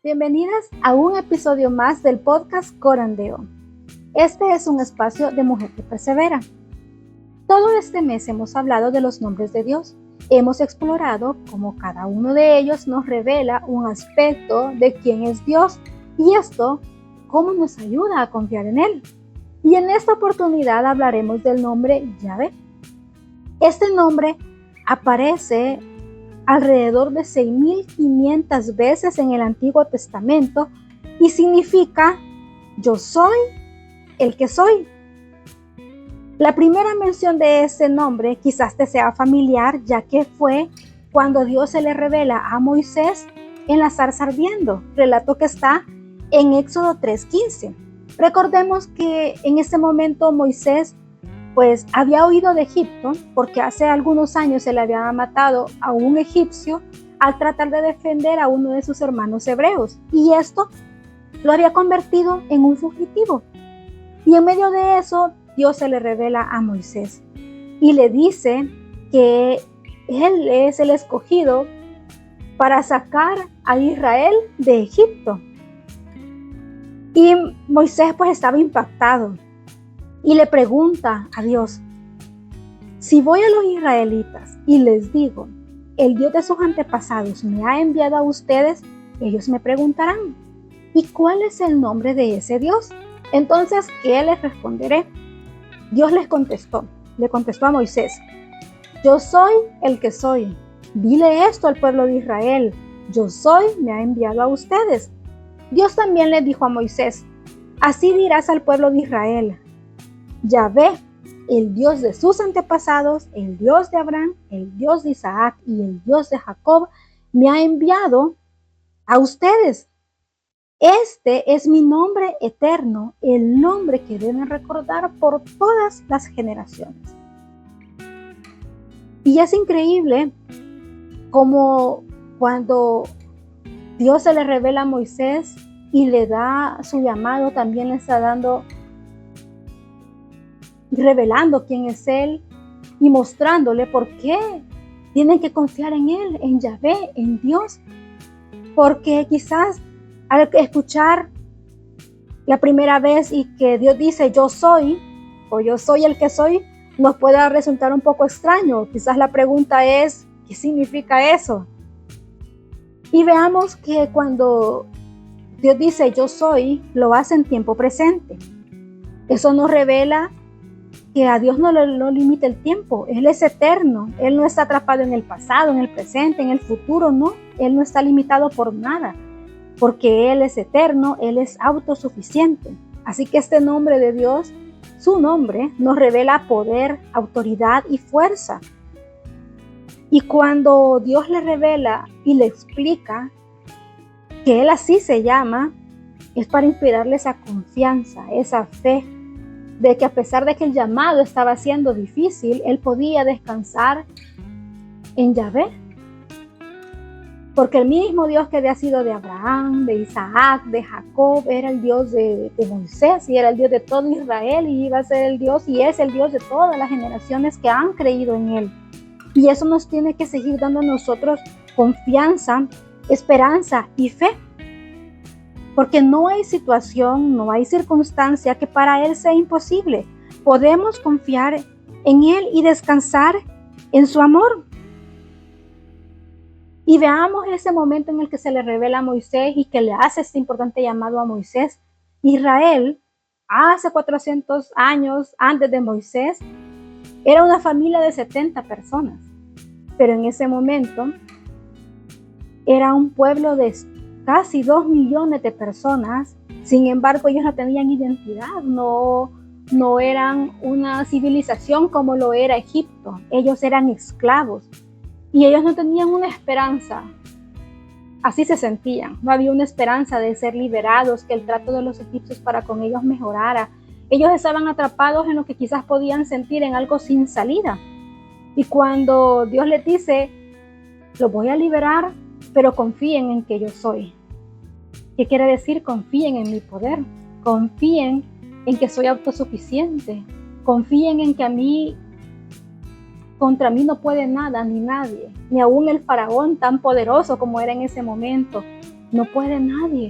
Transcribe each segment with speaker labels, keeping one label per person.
Speaker 1: Bienvenidas a un episodio más del podcast Corandeo. Este es un espacio de mujer que persevera. Todo este mes hemos hablado de los nombres de Dios. Hemos explorado cómo cada uno de ellos nos revela un aspecto de quién es Dios y esto, cómo nos ayuda a confiar en Él. Y en esta oportunidad hablaremos del nombre Yahvé. Este nombre aparece alrededor de 6.500 veces en el Antiguo Testamento y significa yo soy el que soy. La primera mención de ese nombre quizás te sea familiar, ya que fue cuando Dios se le revela a Moisés en la zarza ardiendo, relato que está en Éxodo 3:15. Recordemos que en ese momento Moisés pues había huido de Egipto porque hace algunos años se le había matado a un egipcio al tratar de defender a uno de sus hermanos hebreos, y esto lo había convertido en un fugitivo. Y en medio de eso Dios se le revela a Moisés y le dice que él es el escogido para sacar a Israel de Egipto. Y Moisés pues estaba impactado y le pregunta a Dios: si voy a los israelitas y les digo, el Dios de sus antepasados me ha enviado a ustedes, ellos me preguntarán, ¿y cuál es el nombre de ese Dios? Entonces, ¿qué les responderé? Dios le contestó a Moisés: yo soy el que soy. Dile esto al pueblo de Israel: yo soy, me ha enviado a ustedes. Dios también le dijo a Moisés: así dirás al pueblo de Israel: Yahvé, el Dios de sus antepasados, el Dios de Abraham, el Dios de Isaac y el Dios de Jacob, me ha enviado a ustedes. Este es mi nombre eterno, el nombre que deben recordar por todas las generaciones. Y es increíble como cuando Dios se le revela a Moisés y le da su llamado, también le está revelando quién es Él y mostrándole por qué tienen que confiar en Él, en Yahvé, en Dios. Porque quizás al escuchar la primera vez y que Dios dice yo soy, o yo soy el que soy, nos pueda resultar un poco extraño. Quizás la pregunta es, ¿qué significa eso? Y veamos que cuando Dios dice yo soy, lo hace en tiempo presente. Eso nos revela que a Dios no limita el tiempo. Él es eterno. Él no está atrapado en el pasado, en el presente, en el futuro, no. Él no está limitado por nada, porque Él es eterno, Él es autosuficiente. Así que este nombre de Dios, su nombre, nos revela poder, autoridad y fuerza. Y cuando Dios le revela y le explica que Él así se llama, es para inspirarle esa confianza, esa fe, de que a pesar de que el llamado estaba siendo difícil, él podía descansar en Yahvé. Porque el mismo Dios que había sido de Abraham, de Isaac, de Jacob, era el Dios de Moisés y era el Dios de todo Israel y iba a ser el Dios y es el Dios de todas las generaciones que han creído en Él. Y eso nos tiene que seguir dando a nosotros confianza, esperanza y fe. Porque no hay situación, no hay circunstancia que para Él sea imposible. Podemos confiar en Él y descansar en su amor. Y veamos ese momento en el que se le revela a Moisés y que le hace este importante llamado a Moisés. Israel, hace 400 años antes de Moisés, era una familia de 70 personas. Pero en ese momento era un pueblo de casi 2 millones de personas. Sin embargo, ellos no tenían identidad, no eran una civilización como lo era Egipto. Ellos eran esclavos y ellos no tenían una esperanza. Así se sentían, no había una esperanza de ser liberados, que el trato de los egipcios para con ellos mejorara. Ellos estaban atrapados en lo que quizás podían sentir, en algo sin salida. Y cuando Dios les dice, los voy a liberar, pero confíen en que yo soy. ¿Qué quiere decir? Confíen en mi poder, confíen en que soy autosuficiente, confíen en que contra mí no puede nada ni nadie, ni aún el faraón tan poderoso como era en ese momento. No puede nadie,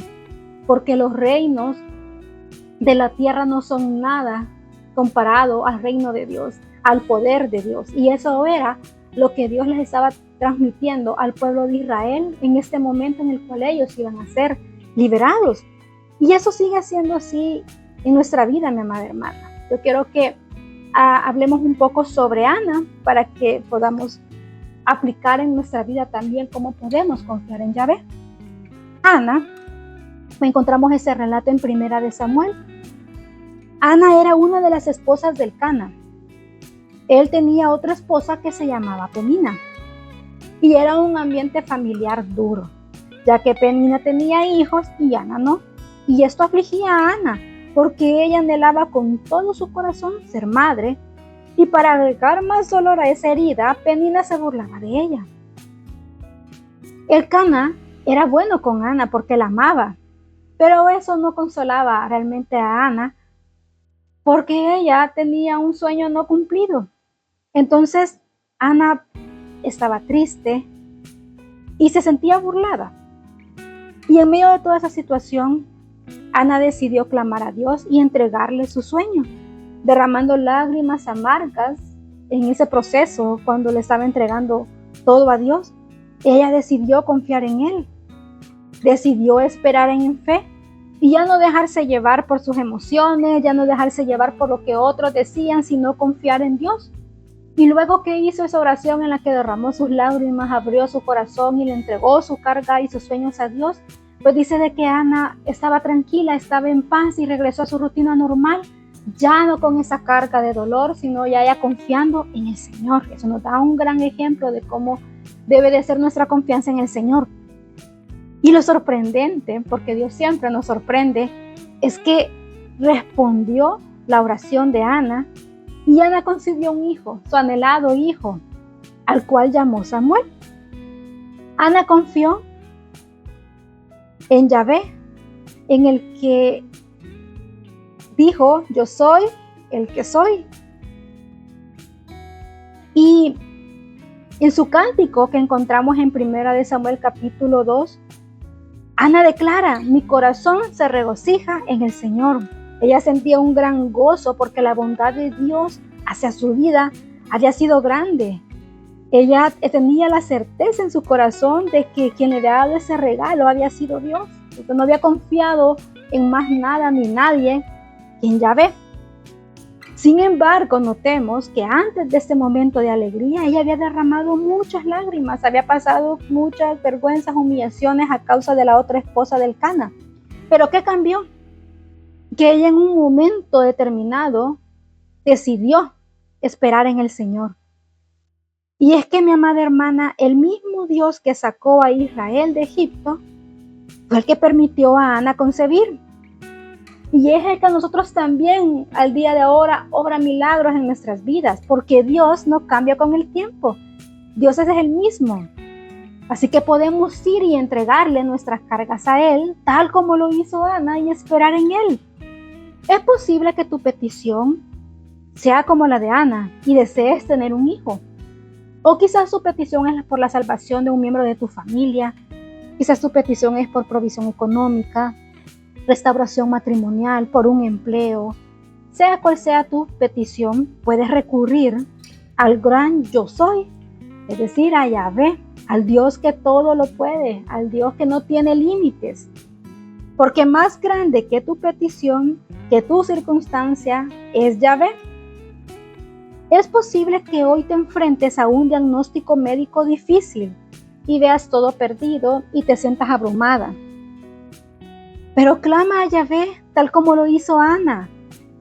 Speaker 1: porque los reinos de la tierra no son nada comparado al reino de Dios, al poder de Dios. Y eso era lo que Dios les estaba transmitiendo al pueblo de Israel en este momento en el cual ellos iban a ser liberados. Y eso sigue siendo así en nuestra vida, mi amada hermana. Yo quiero que hablemos un poco sobre Ana para que podamos aplicar en nuestra vida también cómo podemos confiar en Yahvé. Ana, encontramos ese relato en Primera de Samuel. Ana era una de las esposas del Cana. Él tenía otra esposa que se llamaba Penina. Y era un ambiente familiar duro, ya que Penina tenía hijos y Ana no. Y esto afligía a Ana, porque ella anhelaba con todo su corazón ser madre. Y para agregar más dolor a esa herida, Penina se burlaba de ella. El Cana era bueno con Ana porque la amaba, pero eso no consolaba realmente a Ana, porque ella tenía un sueño no cumplido. Entonces Ana estaba triste y se sentía burlada. Y en medio de toda esa situación, Ana decidió clamar a Dios y entregarle su sueño, derramando lágrimas amargas en ese proceso cuando le estaba entregando todo a Dios. Ella decidió confiar en Él, decidió esperar en fe y ya no dejarse llevar por sus emociones, ya no dejarse llevar por lo que otros decían, sino confiar en Dios. Y luego que hizo esa oración en la que derramó sus lágrimas, abrió su corazón y le entregó su carga y sus sueños a Dios, pues dice de que Ana estaba tranquila, estaba en paz y regresó a su rutina normal, ya no con esa carga de dolor, sino ya confiando en el Señor. Eso nos da un gran ejemplo de cómo debe de ser nuestra confianza en el Señor. Y lo sorprendente, porque Dios siempre nos sorprende, es que respondió la oración de Ana y Ana concibió un hijo, su anhelado hijo, al cual llamó Samuel. Ana confió en Yahvé, en el que dijo: yo soy el que soy. Y en su cántico que encontramos en Primera de Samuel capítulo 2, Ana declara: mi corazón se regocija en el Señor. Ella sentía un gran gozo porque la bondad de Dios hacia su vida había sido grande. Ella tenía la certeza en su corazón de que quien le había dado ese regalo había sido Dios. Entonces no había confiado en más nada ni nadie que en Yahvé. Sin embargo, notemos que antes de este momento de alegría, ella había derramado muchas lágrimas, había pasado muchas vergüenzas, humillaciones a causa de la otra esposa del Cana. ¿Pero qué cambió? Que ella en un momento determinado decidió esperar en el Señor. Y es que, mi amada hermana, el mismo Dios que sacó a Israel de Egipto fue el que permitió a Ana concebir. Y es el que a nosotros también al día de ahora obra milagros en nuestras vidas, porque Dios no cambia con el tiempo. Dios es el mismo. Así que podemos ir y entregarle nuestras cargas a Él, tal como lo hizo Ana, y esperar en Él. Es posible que tu petición sea como la de Ana y desees tener un hijo. O quizás tu petición es por la salvación de un miembro de tu familia. Quizás tu petición es por provisión económica, restauración matrimonial, por un empleo. Sea cual sea tu petición, puedes recurrir al gran yo soy, es decir, a Yahvé, al Dios que todo lo puede, al Dios que no tiene límites. Porque más grande que tu petición, que tu circunstancia, es Yahvé. Es posible que hoy te enfrentes a un diagnóstico médico difícil y veas todo perdido y te sientas abrumada. Pero clama a Yahvé tal como lo hizo Ana.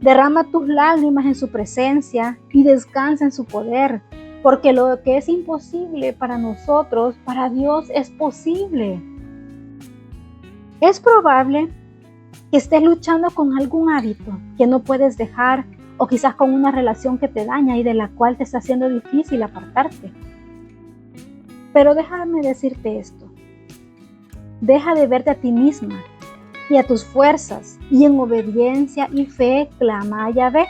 Speaker 1: Derrama tus lágrimas en su presencia y descansa en su poder, porque lo que es imposible para nosotros, para Dios es posible. Es probable que estés luchando con algún hábito que no puedes dejar, o quizás con una relación que te daña y de la cual te está haciendo difícil apartarte. Pero déjame decirte esto: deja de verte a ti misma y a tus fuerzas, y en obediencia y fe clama a Yahvé.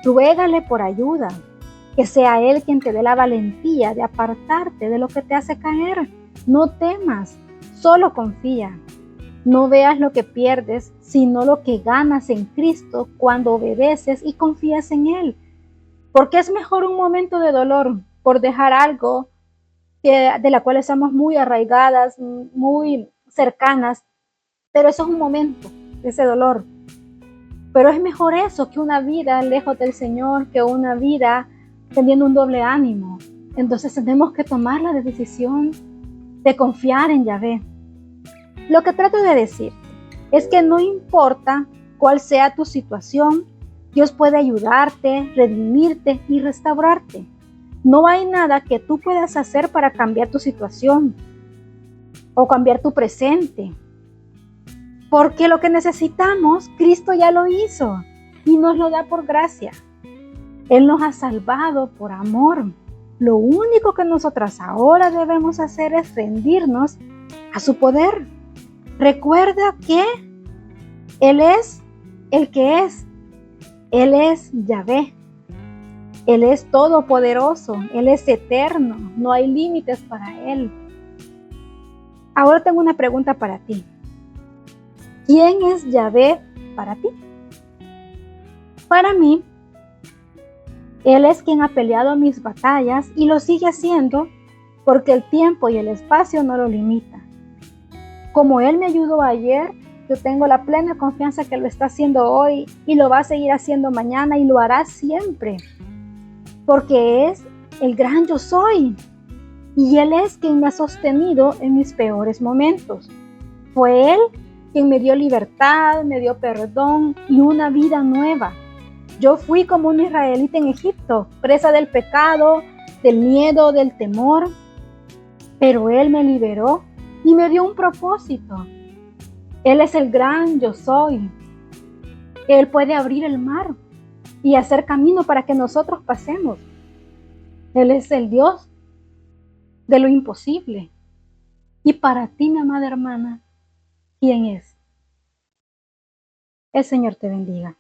Speaker 1: Ruégale por ayuda, que sea Él quien te dé la valentía de apartarte de lo que te hace caer. No temas, solo confía. No veas lo que pierdes, sino lo que ganas en Cristo cuando obedeces y confías en Él. Porque es mejor un momento de dolor por dejar algo de la cual estamos muy arraigadas, muy cercanas, pero eso es un momento, ese dolor. Pero es mejor eso que una vida lejos del Señor, que una vida teniendo un doble ánimo. Entonces tenemos que tomar la decisión de confiar en Yahvé. Lo que trato de decir es que no importa cuál sea tu situación, Dios puede ayudarte, redimirte y restaurarte. No hay nada que tú puedas hacer para cambiar tu situación o cambiar tu presente. Porque lo que necesitamos, Cristo ya lo hizo y nos lo da por gracia. Él nos ha salvado por amor. Lo único que nosotras ahora debemos hacer es rendirnos a su poder. Recuerda que Él es el que es. Él es Yahvé. Él es todopoderoso. Él es eterno. No hay límites para Él. Ahora tengo una pregunta para ti. ¿Quién es Yahvé para ti? Para mí, Él es quien ha peleado mis batallas y lo sigue haciendo porque el tiempo y el espacio no lo limita. Como Él me ayudó ayer, yo tengo la plena confianza que lo está haciendo hoy y lo va a seguir haciendo mañana y lo hará siempre. Porque es el gran yo soy. Y Él es quien me ha sostenido en mis peores momentos. Fue Él quien me dio libertad, me dio perdón y una vida nueva. Yo fui como un israelita en Egipto, presa del pecado, del miedo, del temor. Pero Él me liberó y me dio un propósito. Él es el gran yo soy. Él puede abrir el mar y hacer camino para que nosotros pasemos. Él es el Dios de lo imposible. Y para ti, mi amada hermana, ¿quién es? El Señor te bendiga.